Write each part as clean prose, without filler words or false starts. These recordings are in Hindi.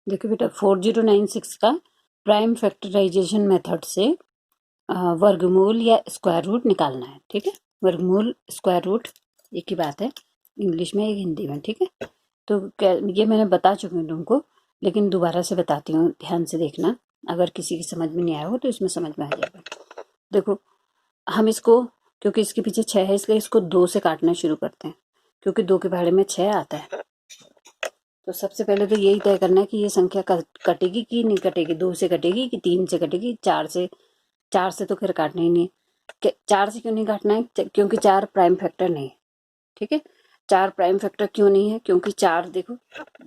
देखो बेटा 4096 का प्राइम फैक्टराइजेशन मेथड से वर्गमूल या स्क्वायर रूट निकालना है। ठीक है, वर्गमूल स्क्वायर रूट एक ही बात है, इंग्लिश में एक हिंदी में। ठीक है, तो ये मैंने बता चुकी हूँ तुमको, लेकिन दोबारा से बताती हूँ, ध्यान से देखना। अगर किसी की समझ में नहीं आया हो तो इसमें समझ में आ जाएगा। देखो हम इसको, क्योंकि इसके पीछे 6 है इसलिए इसको 2 से काटना शुरू करते हैं, क्योंकि 2 के पहाड़े में 6 आता है। तो सबसे पहले तो यही तय करना है कि ये संख्या कटेगी कि नहीं कटेगी, 2 से कटेगी कि 3 से कटेगी, 4 से। 4 से तो फिर काटना ही नहीं है। 4 से क्यों नहीं काटना है? क्योंकि 4 प्राइम फैक्टर नहीं है। ठीक है, 4 प्राइम फैक्टर क्यों नहीं है? क्योंकि 4 देखो,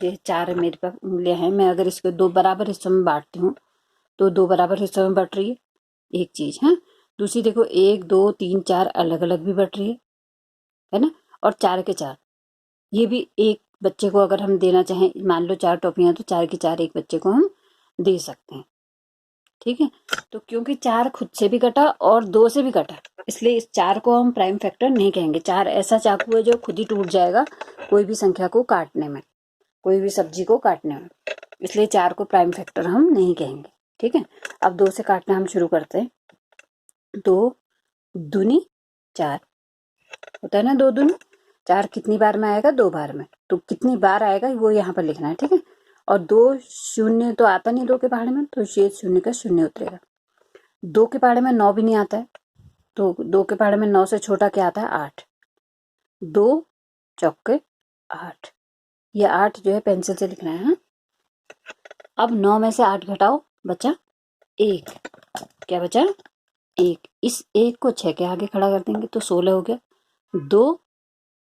ये 4 है मेरे पास उंगलियां हैं, मैं अगर इसको 2 बराबर हिस्सों में बांटती हूँ तो 2 बराबर हिस्सों में बट रही है, एक चीज है। दूसरी देखो 1 2 3 4 अलग अलग भी बट रही है ना। और 4 के 4, ये भी एक बच्चे को अगर हम देना चाहें, मान लो 4 टॉफियां, तो 4 की 4 एक बच्चे को हम दे सकते हैं। ठीक है, तो क्योंकि 4 खुद से भी कटा और 2 से भी कटा, इसलिए इस 4 को हम प्राइम फैक्टर नहीं कहेंगे। 4 ऐसा चाकू है जो खुद ही टूट जाएगा कोई भी संख्या को काटने में, कोई भी सब्जी को काटने में, इसलिए 4 को प्राइम फैक्टर हम नहीं कहेंगे। ठीक है, अब 2 से काटना हम शुरू करते हैं। 2 दूनी 4 होता है ना, 2 दूनी 4 कितनी बार में आएगा? 2 बार में। तो कितनी बार आएगा वो यहाँ पर लिखना है। ठीक है, और 2 शून्य तो आता नहीं 2 के पहाड़े में, तो ये शून्य का शून्य उतरेगा। 2 के पहाड़े में 9 भी नहीं आता है, तो 2 के पहाड़े में 9 से छोटा क्या आता है? 8। 2 चौके 8, ये 8 जो है पेंसिल से लिखना है। हाँ, अब 9 में से 8 घटाओ, बचा 1। क्या बचा? 1। इस 1 को 6 के आगे खड़ा कर देंगे तो 16 हो गया। 2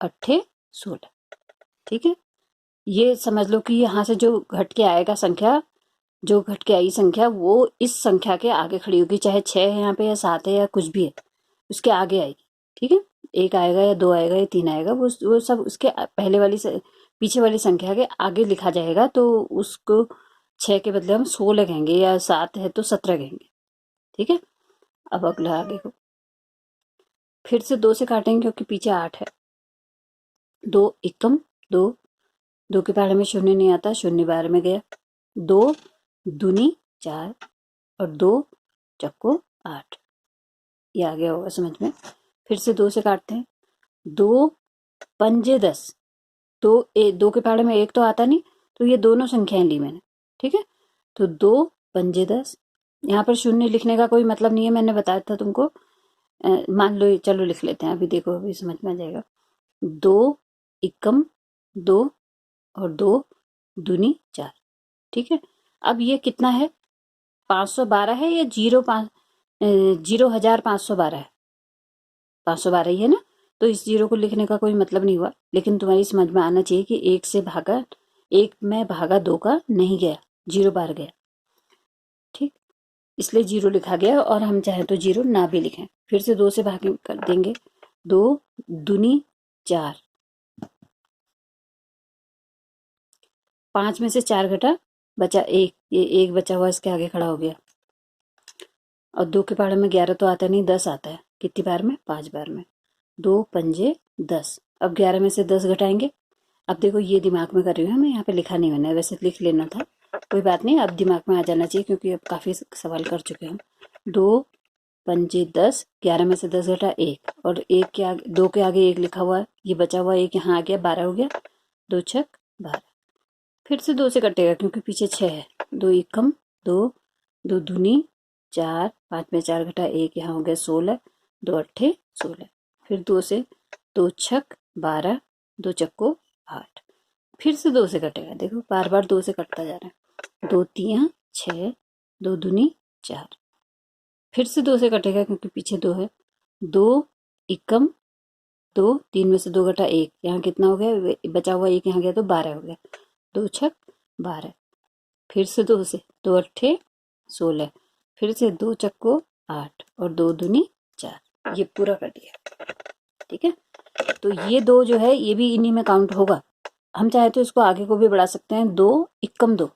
अट्ठे 16। ठीक है, ये समझ लो कि यहाँ से जो घट के आएगा संख्या, जो घट के आई संख्या वो इस संख्या के आगे खड़ी होगी, चाहे 6 है यहाँ पे या 7 है या कुछ भी है, उसके आगे आएगी। ठीक है, 1 आएगा या 2 आएगा या 3 आएगा, वो सब उसके पहले वाली पीछे वाली संख्या के आगे लिखा जाएगा। तो उसको 6 के बदले हम 16 कहेंगे, या 7 है तो 17 कहेंगे। ठीक है, अब अगला आगे को फिर से 2 से काटेंगे क्योंकि पीछे 8 है। 2 एकम 2, 2 के पहाड़े में शून्य नहीं आता, शून्य बार में गया। 2 दूनी 4 और 2 चक्को 8, ये आ गया होगा समझ में। फिर से 2 से काटते हैं। 2 पंजे 10, 2 के पहाड़े में 1 तो आता नहीं, तो ये दोनों संख्याएं ली मैंने। ठीक है, तो 2 पंजे 10, यहाँ पर शून्य लिखने का कोई मतलब नहीं है, मैंने बताया था तुमको। मान लो, चलो लिख लेते हैं, अभी देखो अभी समझ में आ जाएगा। 2 इक्कम 2 और 2 दूनी 4। ठीक है, अब ये कितना है? 512 है या 0,512 है? 512 ही है ना, तो इस 0 को लिखने का कोई मतलब नहीं हुआ, लेकिन तुम्हारी समझ में आना चाहिए कि 1 से भागा 1 में भागा 2 का नहीं गया, 0 बार गया। ठीक, इसलिए 0 लिखा गया, और हम चाहे तो 0 ना भी लिखें। फिर से 2 से भाग कर देंगे। 2 दूनी 4, 5 में से 4 घटा, बचा 1, ये 1 बचा हुआ इसके आगे खड़ा हो गया। और 2 के पहाड़े में 11 तो आता नहीं, 10 आता है। कितनी बार में? 5 बार में। 2 पंजे 10, अब 11 में से 10 घटाएंगे। अब देखो ये दिमाग में कर रही हूँ मैं, यहाँ पे लिखा नहीं मैंने, वैसे लिख लेना था, कोई बात नहीं, अब दिमाग में आ जाना चाहिए क्योंकि अब काफी सवाल कर चुके हैं हम। 2 पंजे 10, 11 में से 10 घटा 1, और 1 के आगे 2 के आगे 1 लिखा हुआ है, ये बचा हुआ 1 यहाँ आ गया, 12 हो गया। 2 छक 12, फिर से 2 से कटेगा क्योंकि पीछे 6 है। 2 एकम 2, 2 दूनी 4, 5 में 4 घटा 1, यहाँ हो गया 16, 2 अट्ठे 16, फिर 2 से 2 छक 12, 2 चक्को 8, फिर से 2 से कटेगा। देखो बार बार 2 से कटता जा रहा है। 2 तियां 6, 2 दूनी 4, फिर से 2 से कटेगा क्योंकि पीछे 2 है। 2 इक्कम 2, 3 में से 2 घटा 1, यहाँ कितना हो गया? बचा हुआ 1 यहाँ गया तो 12 हो गया। 2 छक 12, फिर से 2 से 2 अट्ठे 16, फिर से 2 चक्को 8 और 2 दूनी 4, ये पूरा कर दिया। ठीक है, तो ये 2 जो है ये भी इन्हीं में काउंट होगा। हम चाहे तो इसको आगे को भी बढ़ा सकते हैं, 2 इक्कम 2,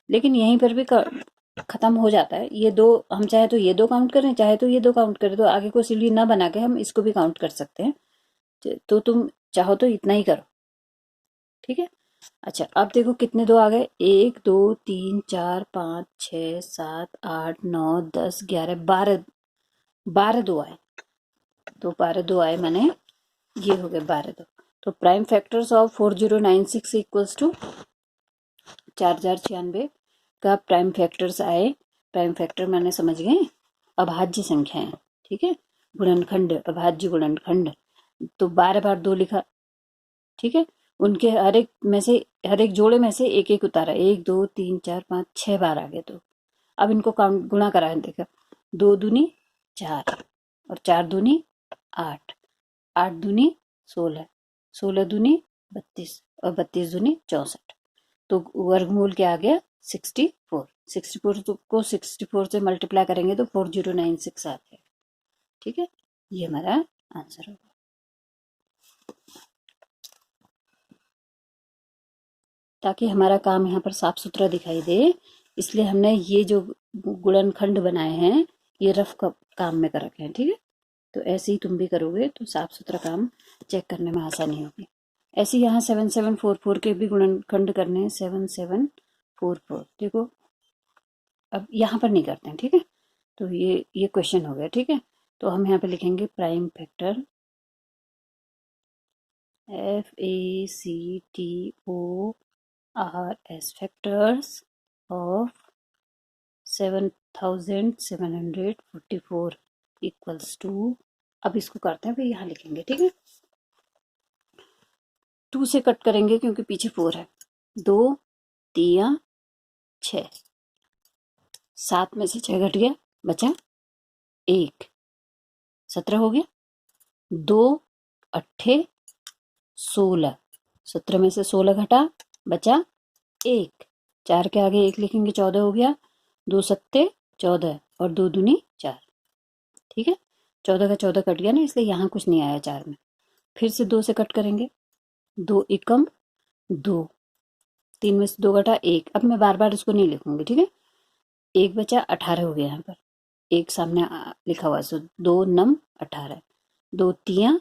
लेकिन यहीं पर भी खत्म हो जाता है। ये 2 हम चाहे तो ये 2 काउंट करें, चाहे तो ये 2 काउंट करें, तो आगे को सीढ़ी ना बना के हम इसको भी काउंट कर सकते हैं। तो तुम चाहो तो इतना ही करो। ठीक है, अच्छा अब देखो कितने दो आ गए, 1 2 3 4 5 6 7 8 9 10 11 12, 12 दो आए। तो 12 दो आए मैंने, ये हो गए 12 दो। तो prime factors of 4096 equals to 4096 का प्राइम फैक्टर्स आए। प्राइम फैक्टर मैंने समझ गए अभाज्य संख्याएं, ठीक है, गुणनखंड, अभाज्य गुणनखंड। तो 12 बार 2 लिखा, ठीक है, उनके हर एक में से, हर एक जोड़े में से एक एक उतारा, 1 2 3 4 5 6 बार आ गए। तो अब इनको काउंट गुणा करा, देखा, 2 दूनी 4 और 4 दूनी 8, 8 दूनी 16, 16 दूनी 32 और 32 दूनी 64। तो वर्गमूल क्या आ गया, 64। 64 को 64 से मल्टीप्लाई करेंगे तो 4096 आ गया, ठीक है, ये हमारा आंसर होगा। ताकि हमारा काम यहाँ पर साफ सुथरा दिखाई दे, इसलिए हमने ये जो गुणनखंड बनाए हैं ये रफ काम में कर रखे हैं, ठीक है। तो ऐसे ही तुम भी करोगे तो साफ सुथरा काम चेक करने में आसानी होगी। ऐसे यहाँ 7744 के भी गुणनखंड करने हैं, 7744। देखो अब यहाँ पर नहीं करते हैं, ठीक है, तो ये क्वेश्चन हो गया, ठीक है। तो हम यहाँ पे लिखेंगे prime factor FACTORS factors of 7744 equals to, अब इसको करते हैं, फिर यहाँ लिखेंगे, ठीक है। 2 से कट करेंगे क्योंकि पीछे 4 है, 2 3 6, 7 में से 6 घट गया, बचा 1, 17 हो गया, 2 अट्ठे 16, 17 में से 16 घटा, बचा 1, 4 के आगे 1 लिखेंगे, 14 हो गया, 2 सत्ते 14 और 2 दूनी 4, ठीक है। 14 का 14 कट गया ना, इसलिए यहाँ कुछ नहीं आया 4 में। फिर से 2 से कट करेंगे, 2 एकम 2, 3 में से 2 घटा 1। अब मैं बार बार इसको नहीं लिखूंगी, ठीक है। 1 बचा 18 हो गया, यहाँ पर 1 सामने लिखा हुआ, सो 2 नम 18, 2 तियां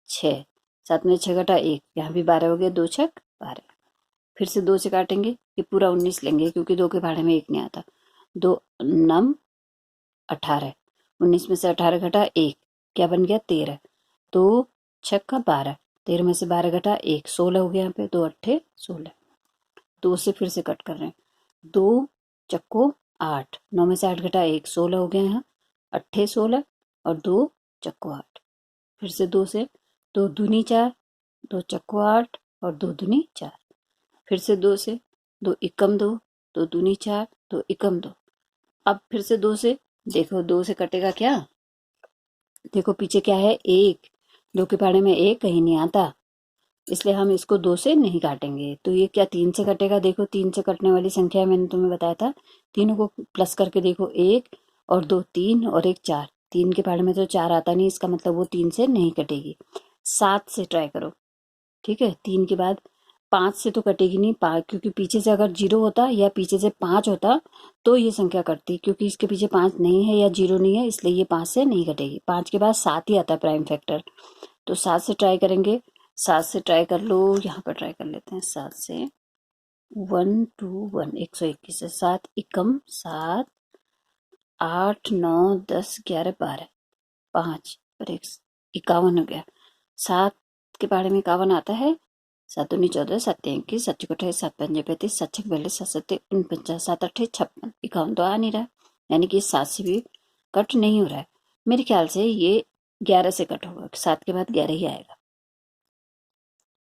6, 7 में 6 घटा 1, यहाँ भी 12 हो गया, 2 छक 12। फिर से 2 से काटेंगे, ये पूरा 19 लेंगे क्योंकि 2 के भाड़े में 1 नहीं आता। 2 नम 18, 19 में से 18 घटा 1, क्या बन गया 13, 2 छक्का 12, 13 में से 12 घटा 1, 16 हो गया, यहाँ पे 2 अट्ठे 16। 2 से फिर से कट कर रहे हैं, 2 चक्को 8, 9 में से 8 घटा 1, 16 हो गया, यहाँ अट्ठे 16 और 2 चक्को 8। फिर से 2 से, 2 दूनी 4, 2 चक्को 8 और 2 दूनी 4। फिर से 2 से, 2 इक्कम 2, 2 दूनी 4, 2 इक्कम 2। अब फिर से 2 से, देखो 2 से कटेगा क्या, देखो पीछे क्या है 1, 2 के पहाड़े में 1 कहीं नहीं आता, इसलिए हम इसको 2 से नहीं काटेंगे। तो ये क्या 3 से कटेगा, देखो 3 से कटने वाली संख्या मैंने तुम्हें बताया था, तीनों को प्लस करके देखो, 1 और 2 3 और 1 4, 3 के पहाड़े में तो 4 आता नहीं, इसका मतलब वो 3 से नहीं कटेगी। 7 से ट्राई करो, ठीक है, 3 के बाद 5 से तो कटेगी नहीं, क्योंकि पीछे से अगर 0 होता या पीछे से 5 होता तो ये संख्या कटती, क्योंकि इसके पीछे 5 नहीं है या 0 नहीं है, इसलिए ये 5 से नहीं कटेगी। 5 के बाद 7 ही आता है प्राइम फैक्टर, तो 7 से ट्राई करेंगे। 7 से ट्राई कर लो, यहाँ पर ट्राई कर लेते हैं 7 से, 1 2 1 121 से, 7 एकम 7, 8 9 10 11 12, 5 और 1 51 हो गया। 7 के बारे में 51 आता है, 7 दूनी 14, 7 तियां 21, 7 चौके 28, 7 पंजे 35, 7 छक 42, 7 सत्ते 49, 7 अट्ठे 56, 51 तो आ नहीं रहा, यानी कि 7 से भी कट नहीं हो रहा है। मेरे ख्याल से ये 11 से कट होगा, 7 के बाद 11 ही आएगा।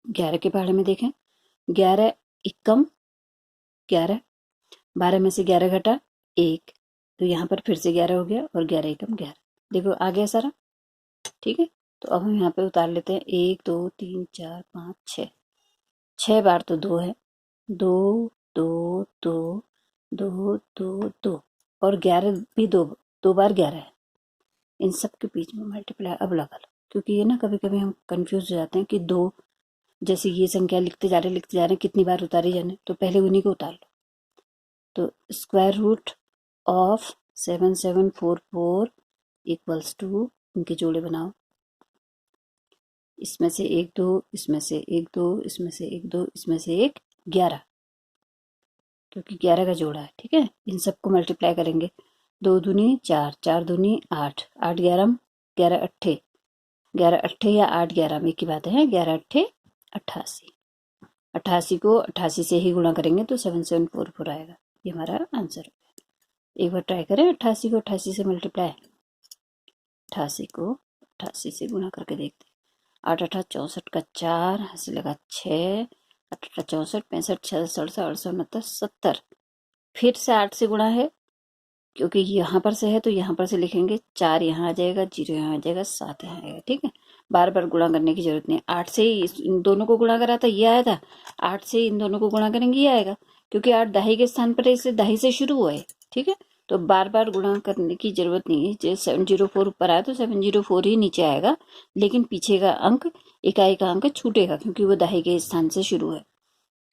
11 के बारे में देखें, 11 इक्कम 11, 12 में से 11 घटा 1, तो यहाँ पर फिर से 11 हो गया और 11 एकम 11, देखो आ गया सारा, ठीक है। तो अब हम यहाँ पे उतार लेते हैं, 1 2 3 4 5 6, 6 बार तो 2 है, 2 2 2 2 2 2 और 11 भी 2 बार 11 है, इन सब के बीच में मल्टीप्लाई अब लगा लो, क्योंकि ये ना कभी कभी हम कंफ्यूज हो जाते हैं कि 2, जैसे ये संख्या लिखते जा रहे हैं कितनी बार उतारी जाने, तो पहले उन्हीं को उतार लो। तो square root of 7744 equals to, इनके जोड़े बनाओ, इसमें से 1 2, इसमें से 1 2, इसमें से 1 2, इसमें से 1 11, क्योंकि 11 का जोड़ा है। ठीक है, इन सबको मल्टीप्लाई करेंगे। 2 दूनी 4, 4 दूनी 8, 8 11, 11 अट्ठे, 11 अट्ठे या 8 11 में की बात है। 11 अट्ठे 88, 88 को 88 से ही गुणा करेंगे तो 7744 आएगा। ये हमारा आंसर है। एक बार ट्राई करें, 88 को 88 से मल्टीप्लाई, 88 को 88 से गुणा करके देखते हैं। 8 8 64 का 4, हंसी लगा 6, 8 8 64, 65 66 68 69 70। फिर से 8 से गुणा है, क्योंकि यहाँ पर से है तो यहाँ पर से लिखेंगे। 4 यहाँ आ जाएगा, 0 यहाँ आ जाएगा, 7 यहाँ आएगा। ठीक है, बार बार गुणा करने की जरूरत नहीं है। 8 से ही इन दोनों को गुणा करा था, ये आया था। 8 से इन दोनों को गुणा करेंगे, ये आएगा, क्योंकि 8 दहाई के स्थान पर है, इसलिए दहाई से शुरू हुआ है। ठीक है, तो बार बार गुणा करने की जरूरत नहीं है। जैसे 704 ऊपर आया तो 704 ही नीचे आएगा, लेकिन पीछे का अंक, इकाई का अंक छूटेगा, क्योंकि वो दहाई के स्थान से शुरू है।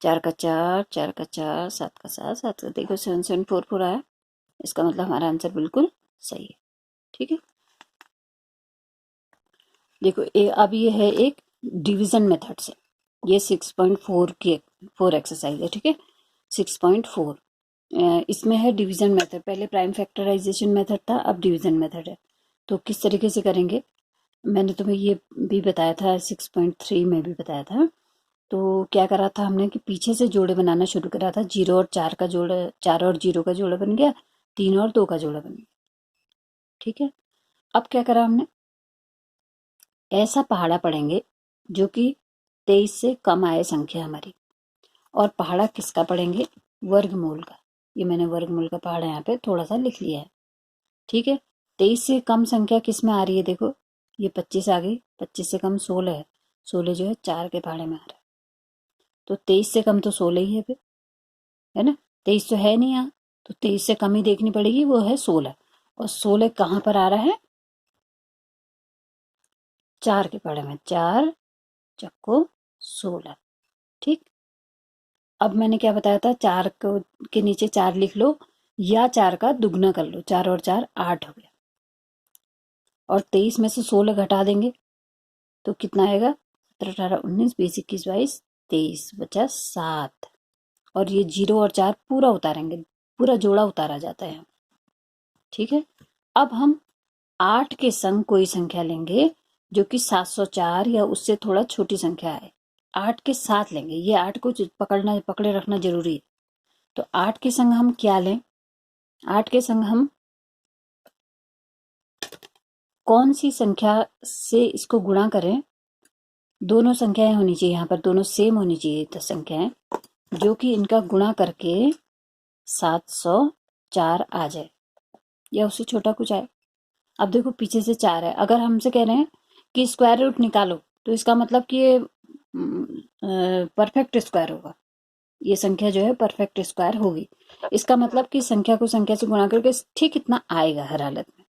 4 का 4, 4 का 4, 7 का 7, 7 का देखो 7744 आया। इसका मतलब हमारा आंसर बिल्कुल सही है। ठीक है, देखो अब ये है एक डिवीजन मेथड से। ये 6.4 की 4 एक्सरसाइज है। ठीक है, 6.4 इसमें है डिवीजन मेथड। पहले प्राइम फैक्टराइजेशन मेथड था, अब डिवीजन मेथड है। तो किस तरीके से करेंगे, मैंने तुम्हें ये भी बताया था, 6.3 में भी बताया था। तो क्या करा था हमने कि पीछे से जोड़े बनाना शुरू करा था। 0 और 4 का जोड़ा, 4 और 0 का जोड़ा बन गया, 3 और 2 का जोड़ा बन गया। ठीक है, अब क्या करा हमने, ऐसा पहाड़ा पढ़ेंगे जो कि 23 से कम आए संख्या हमारी। और पहाड़ा किसका पढ़ेंगे, वर्गमूल का। ये मैंने वर्गमूल का पहाड़ा यहाँ पे थोड़ा सा लिख लिया है। ठीक है, 23 से कम संख्या किस में आ रही है, देखो ये 25 आ गई, 25 से कम 16 है, 16 जो है 4 के पहाड़े में आ रहा है। तो 23 से कम तो 16 ही है फिर, है ना। 23 तो है नहीं यहाँ, तो 23 से कम ही देखनी पड़ेगी, वो है 16। और 16 कहाँ पर आ रहा है, 4 के पहाड़े में। 4 चक्को 16। ठीक, अब मैंने क्या बताया था, 4 को के नीचे 4 लिख लो, या 4 का दुगना कर लो। 4 और 4 8 हो गया, और 23 में से 16 घटा देंगे तो कितना आएगा, 17 18 19 20 21 22 23, बचा 7। और ये 0 और 4 पूरा उतारेंगे, पूरा जोड़ा उतारा जाता है। ठीक है, अब हम 8 के संग कोई संख्या लेंगे जो कि 704 या उससे थोड़ा छोटी संख्या है। 8 के साथ लेंगे, ये 8 को पकड़े रखना जरूरी है। तो 8 के संग हम क्या लें, 8 के संग हम कौन सी संख्या से इसको गुणा करें। दोनों संख्याएं होनी चाहिए, यहाँ पर दोनों सेम होनी चाहिए तो संख्याएं, जो कि इनका गुणा करके 704 आ जाए या उससे छोटा कुछ आए। अब देखो पीछे से 4 है, अगर हमसे कह रहे हैं कि स्क्वायर रूट निकालो, तो इसका मतलब कि ये परफेक्ट स्क्वायर होगा। ये संख्या जो है परफेक्ट स्क्वायर होगी। इसका मतलब कि संख्या को संख्या से गुणा करके ठीक इतना आएगा हर हालत में।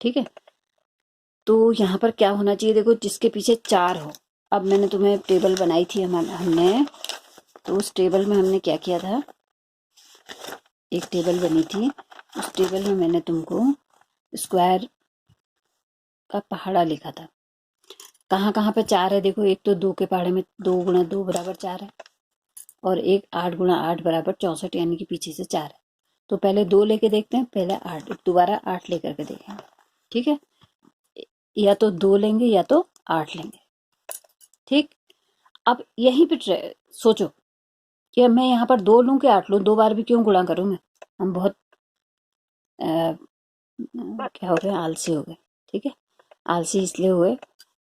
ठीक है, तो यहाँ पर क्या होना चाहिए, देखो जिसके पीछे 4 हो। अब मैंने तुम्हें टेबल बनाई थी हमने, तो उस टेबल में हमने क्या किया था, एक टेबल बनी थी, उस टेबल में मैंने तुमको स्क्वायर का पहाड़ा लिखा था। कहाँ कहाँ पे 4 है, देखो एक तो 2 के पहाड़े में 2 गुणा 2 बराबर 4 है, और एक 8 गुणा 8 बराबर 64, यानी कि पीछे से 4 है। तो पहले 2 लेके देखते हैं, पहले 8, दोबारा 8 लेकर के देखेंगे। ठीक है, या तो 2 लेंगे या तो 8 लेंगे। ठीक, अब यहीं पे सोचो कि मैं यहाँ पर 2 लूं कि 8 लूं, 2 बार भी क्यों गुणा करूं मैं। हम बहुत क्या हो गए, आलसी हो गए। ठीक है, आलसी इसलिए हुए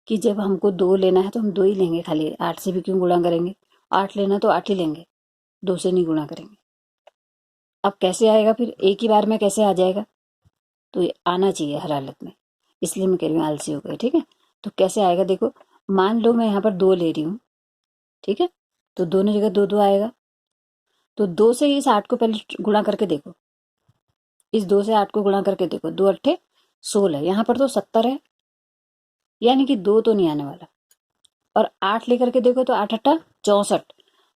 कि जब हमको 2 लेना है तो हम 2 ही लेंगे खाली, 8 से भी क्यों गुणा करेंगे। 8 लेना तो 8 ही लेंगे, 2 से नहीं गुणा करेंगे। अब कैसे आएगा फिर, एक ही बार में कैसे आ जाएगा, तो ये आना चाहिए हर हालत में, इसलिए मैं कह रही हूँ आलसी हो गए। ठीक है, तो कैसे आएगा, देखो मान लो मैं यहाँ पर 2 ले रही हूँ। ठीक है, तो दोनों जगह 2 2 आएगा, तो 2 से इस 8 को पहले गुणा करके देखो, इस 2 से 8 को गुणा करके देखो, 2 अट्ठे 16, यहाँ पर तो 70 है, यानी कि 2 तो नहीं आने वाला। और 8 लेकर के देखो तो 8 अट्ठा 64,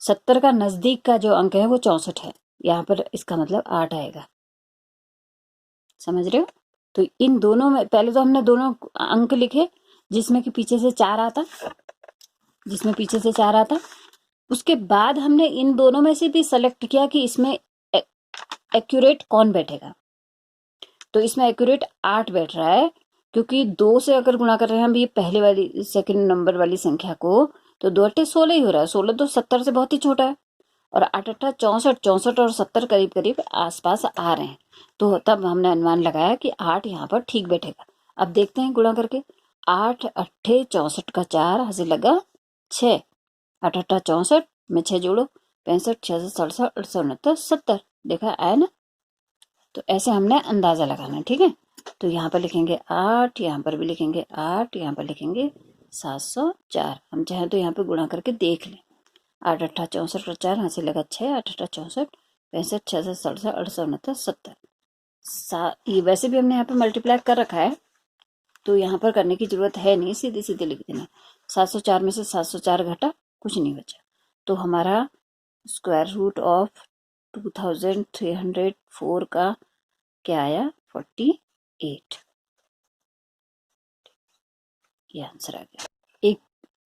70 का नजदीक का जो अंक है वो 64 है, यहाँ पर इसका मतलब 8 आएगा। समझ रहे हो, तो इन दोनों में पहले तो हमने दोनों अंक लिखे जिसमें कि पीछे से 4 आता, जिसमें पीछे से 4 आता, उसके बाद हमने इन दोनों में से भी सेलेक्ट किया कि इसमें एक्यूरेट कौन बैठेगा। तो इसमें एक्यूरेट 8 बैठ रहा है, क्योंकि 2 से अगर गुणा कर रहे हैं हम ये पहले वाली सेकंड नंबर वाली संख्या को, तो 2 8 16 ही हो रहा है। 16 तो 70 से बहुत ही छोटा है, और 8 8 64, 64 और 70 करीब करीब आसपास आ रहे हैं। तो तब हमने अनुमान लगाया कि 8 यहाँ पर ठीक बैठेगा। अब देखते हैं गुणा करके। 8 8 64 का 4 हासिल लगा 6, 8 8 64 में 6 जोड़ो, 65 66 67 68 69 70, देखा आया ना। तो ऐसे हमने अंदाजा लगाना है, ठीक है। तो यहाँ पर लिखेंगे 8, यहाँ पर भी लिखेंगे 8, यहाँ पर लिखेंगे 704। हम चाहें तो यहाँ पे गुणा करके देख लें। 8 8 64 का 4 हासिल लगा 6, 8 8 64 65 66 67 68 69 70। ये वैसे भी हमने यहाँ पे मल्टीप्लाई कर रखा है, तो यहाँ पर करने की जरूरत है नहीं, सीधे सीधे लिख देना। 704 में से 704 घटा, कुछ नहीं बचा। तो हमारा स्क्वायर रूट ऑफ 2304 का क्या आया? 48। ये आंसर आ गया। एक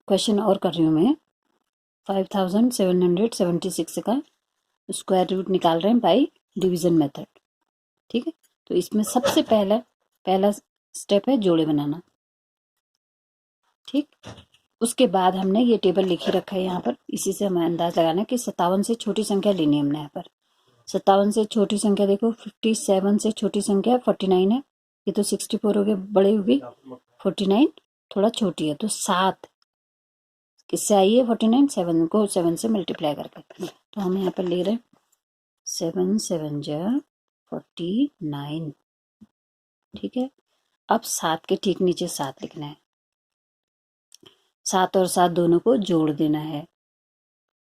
क्वेश्चन और कर रही हूँ मैं। 5776 का स्क्वायर रूट निकाल रहे हैं बाय डिवीजन मेथड, ठीक है। तो इसमें सबसे पहला स्टेप है जोड़े बनाना, ठीक। उसके बाद हमने ये टेबल लिख ही रखा है यहाँ पर, इसी से हमें अंदाज लगाना कि 57 से छोटी संख्या लेनी है हमने यहाँ पर। 57 से छोटी संख्या देखो, 57 से छोटी संख्या 49 है। ये तो 64 हो गए, बड़े हो गई। 49 थोड़ा छोटी है, तो 7 किससे आई है? 49 7 को 7 से मल्टीप्लाई करके। तो हम यहाँ पर ले रहे हैं 7 7 जा 49, ठीक है। अब 7 के ठीक नीचे 7 लिखना है। 7 और 7 दोनों को जोड़ देना है,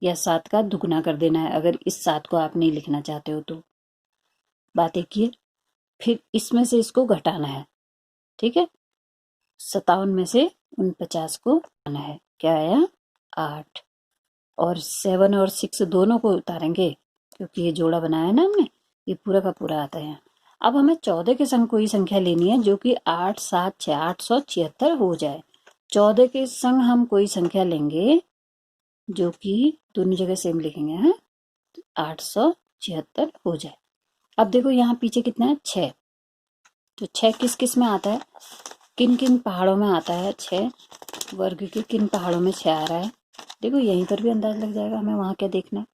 या 7 का दुगना कर देना है अगर इस 7 को आप नहीं लिखना चाहते हो तो। बात एक ही है। फिर इसमें से इसको घटाना है, ठीक है। 57 में से 49 को घटाना है, क्या आया? 8। और 7 और 6 दोनों को उतारेंगे, क्योंकि ये जोड़ा बनाया है ना हमने, ये पूरा का पूरा आता है। अब हमें 14 के संग कोई संख्या लेनी है जो कि 8 7 6 876 हो जाए। 14 के संग हम कोई संख्या लेंगे जो कि दोनों जगह सेम लिखेंगे, हैं, 876 हो जाए। अब देखो यहाँ पीछे कितना है? 6। तो 6 किस किस में आता है? किन किन पहाड़ों में आता है 6? वर्ग के किन पहाड़ों में 6 आ रहा है? देखो यहीं पर भी अंदाज लग जाएगा, हमें वहां क्या देखना है।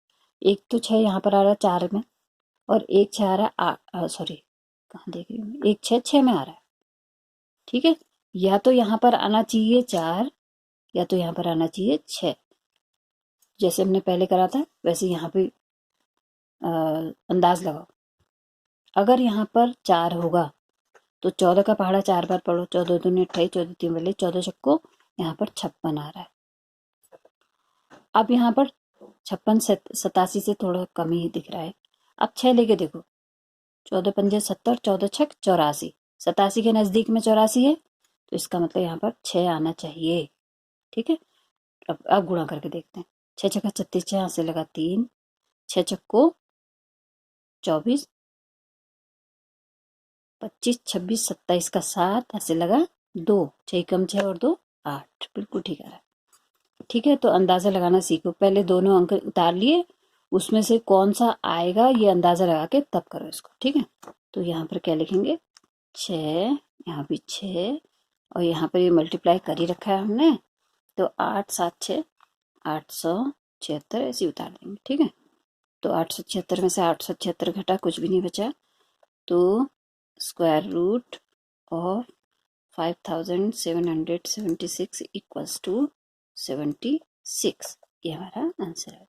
एक तो 6 यहाँ पर आ रहा है 4 में, और एक 6 आ रहा है सॉरी कहाँ देख रही हूँ, एक 6 में आ रहा है, ठीक है। या तो यहाँ पर आना चाहिए 4, या तो यहाँ पर आना चाहिए 6। जैसे हमने पहले करा था वैसे यहाँ पे अंदाज लगाओ। अगर यहाँ पर 4 होगा तो 14 का पहाड़ा 4 बार पढ़ो। 14 दूनी 28, 14 3 वाले 14 छक्को, यहाँ पर 56 आ रहा है। अब यहाँ पर 56 87 से थोड़ा कम ही दिख रहा है। अब 6 लेके देखो, 14 पंजे 70, 14 छक 84, 87 के नजदीक में 84 है, तो इसका मतलब यहाँ पर 6 आना चाहिए, ठीक है। अब गुणा करके देखते हैं। 6 छक्का 36, 6 यहाँ से लगा 3, 6 छक्को 24, 25 26 27 का 7 ऐसे लगा 2, 6 कम 6 और 2 8, बिल्कुल ठीक आ रहा है, ठीक है। तो अंदाजा लगाना सीखो। पहले दोनों अंक उतार लिए, उसमें से कौन सा आएगा ये अंदाजा लगा के तब करो इसको, ठीक है। तो यहाँ पर क्या लिखेंगे? 6, यहाँ भी 6, और यहाँ पर ये मल्टीप्लाई कर ही रखा है हमने, तो 8 7 6 876 ऐसे उतार देंगे, ठीक है। तो 876 में से 876 घटा, कुछ भी नहीं बचा, तो square root of 5776 equals to 76, ये हमारा आंसर है।